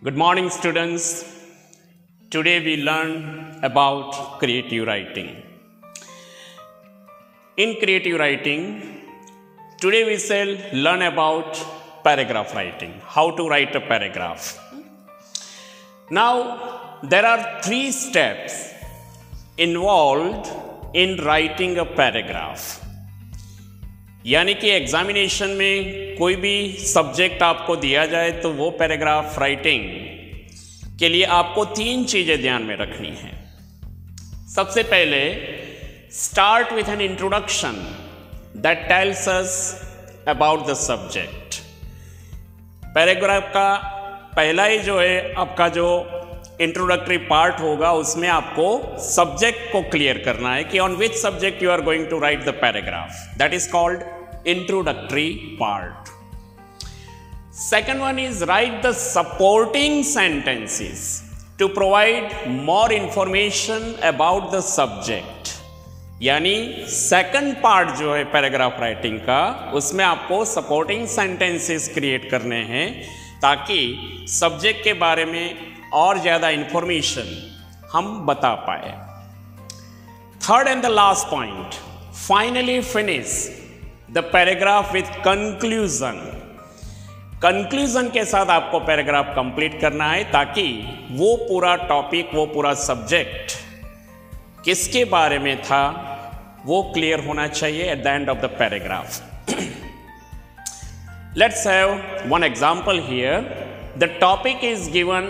Good morning, students. Today we learn about creative writing. In creative writing, today we shall learn about paragraph writing, how to write a paragraph. Now, there are 3 steps involved in writing a paragraph. यानी कि examination में कोई भी subject आपको दिया जाए तो वो पैराग्राफ राइटिंग के लिए आपको 3 चीज़ें ध्यान में रखनी है। सबसे पहले start with an introduction that tells us about the subject. Paragraph का पहला ही जो है आपका जो इंट्रोडक्टरी पार्ट होगा उसमें आपको सब्जेक्ट को क्लियर करना है कि on which subject you are going to write the paragraph, that is called introductory part. Second one is write the supporting sentences to provide more information about the subject. यानी second part जो है paragraph writing का उसमें आपको supporting sentences create करने हैं ताकि subject के बारे में और ज़्यादा इंफॉर्मेशन हम बता पाए। Third and the last point, finally finish the paragraph with conclusion. Conclusion के साथ आपको पैराग्राफ कंप्लीट करना है ताकि वो पूरा टॉपिक, वो पूरा सब्जेक्ट किसके बारे में था वो क्लियर होना चाहिए at the end of the paragraph. Let's have one example here. The topic is given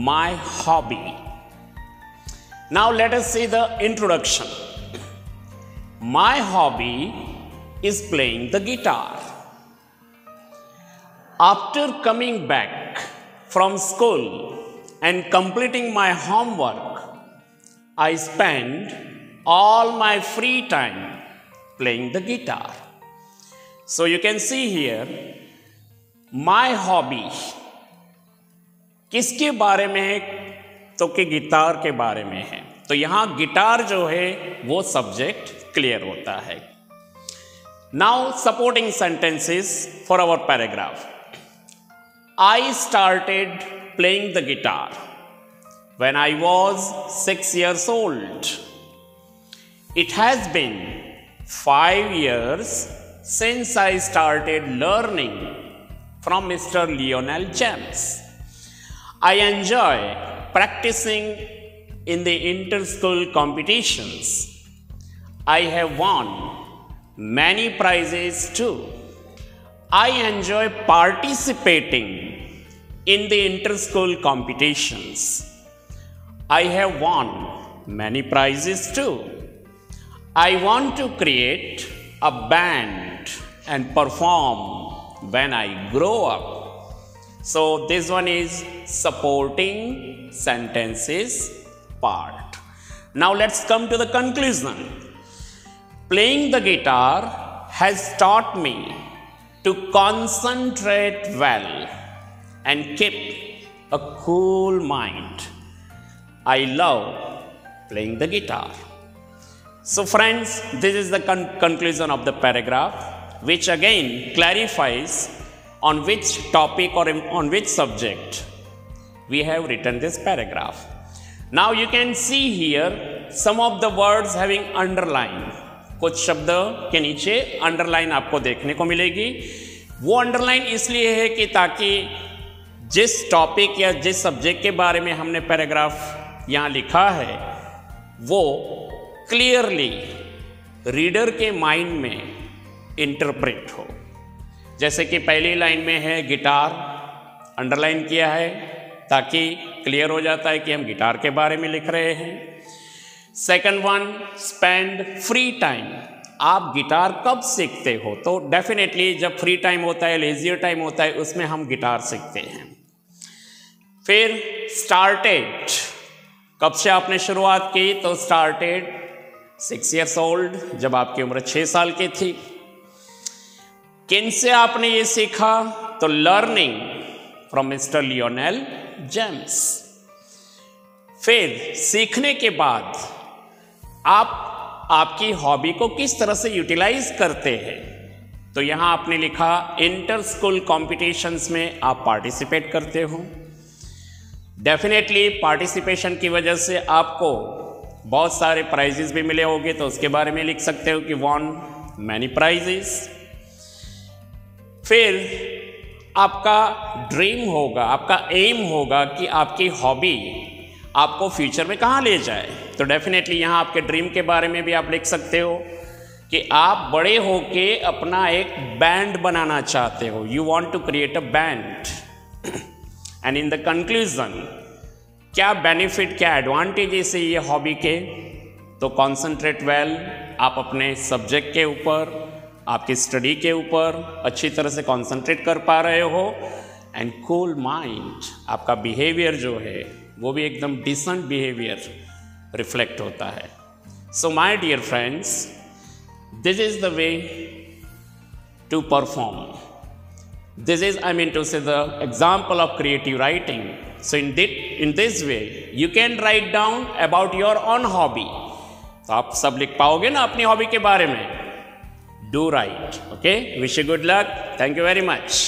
my hobby. Now let us see the introduction. My hobby is playing the guitar. After coming back from school and completing my homework, I spend all my free time playing the guitar. So you can see here, my hobby किसके बारे में है तो कि guitar के बारे में है। तो यहाँ गिटार जो है वो सब्जेक्ट क्लियर होता है। Now supporting sentences for our paragraph. I started playing the guitar when I was 6 years old. It has been 5 years since I started learning from Mr. Lionel James. I enjoy practicing in the inter-school competitions. I have won many prizes too. I enjoy participating in the inter-school competitions. I have won many prizes too. I want to create a band and perform when I grow up. So this one is supporting sentences part. Now let's come to the conclusion. Playing the guitar has taught me to concentrate well and keep a cool mind. I love playing the guitar. So friends, this is the conclusion of the paragraph, which again clarifies on which topic or on which subject we have written this paragraph. Now you can see here some of the words having underline. कुछ शब्द के नीचे underline आपको देखने को मिलेगी। वो underline इसलिए है कि ताकि जिस टॉपिक या जिस सब्जेक्ट के बारे में हमने पैराग्राफ यहाँ लिखा है वो क्लियरली रीडर के माइंड में इंटरप्रेट हो। जैसे कि पहली लाइन में है गिटार, अंडरलाइन किया है ताकि क्लियर हो जाता है कि हम गिटार के बारे में लिख रहे हैं। Second one, spend free time. आप गिटार कब सीखते हो? तो डेफिनेटली जब फ्री टाइम होता है, लेजियर टाइम होता है, उसमें हम गिटार सीखते हैं। फिर स्टार्टेड, कब से आपने शुरुआत की? तो स्टार्टेड 6 years old, जब आपकी उम्र 6 साल की थी। किन से आपने ये सीखा? तो learning from mister Lionel James. फिर सीखने के बाद आप आपकी हॉबी को किस तरह से यूटिलाइज करते हैं? तो यहां आपने लिखा इंटर स्कूल कॉम्पिटिशन्स में आप पार्टिसिपेट करते हो। डेफिनेटली पार्टिसिपेशन की वजह से आपको बहुत सारे प्राइजेस भी मिले होंगे, तो उसके बारे में लिख सकते हो कि वॉन मैनी प्राइजेस। फिर आपका ड्रीम होगा, आपका एम होगा कि आपकी हॉबी आपको फ्यूचर में कहाँ ले जाए, तो डेफिनेटली यहाँ आपके ड्रीम के बारे में भी आप लिख सकते हो कि आप बड़े होके अपना एक बैंड बनाना चाहते हो, you want to create a band. And in the conclusion क्या बेनिफिट, क्या एडवांटेजेस है ये हॉबी के, तो कॉन्सेंट्रेट वेल, आप अपने सब्जेक्ट के ऊपर, आपकी स्टडी के ऊपर अच्छी तरह से कॉन्सेंट्रेट कर पा रहे हो, एंड कूल माइंड, आपका बिहेवियर जो है वो भी एकदम डिसेंट बिहेवियर रिफ्लेक्ट होता है। So my dear friends, this is the way to perform, this is, I mean to say, the example of creative writing. So in this way you can write down about your own hobby, तो आप सब लिख पाओगे ना अपनी hobby के बारे में। Do write, okay? Wish you good luck. Thank you very much.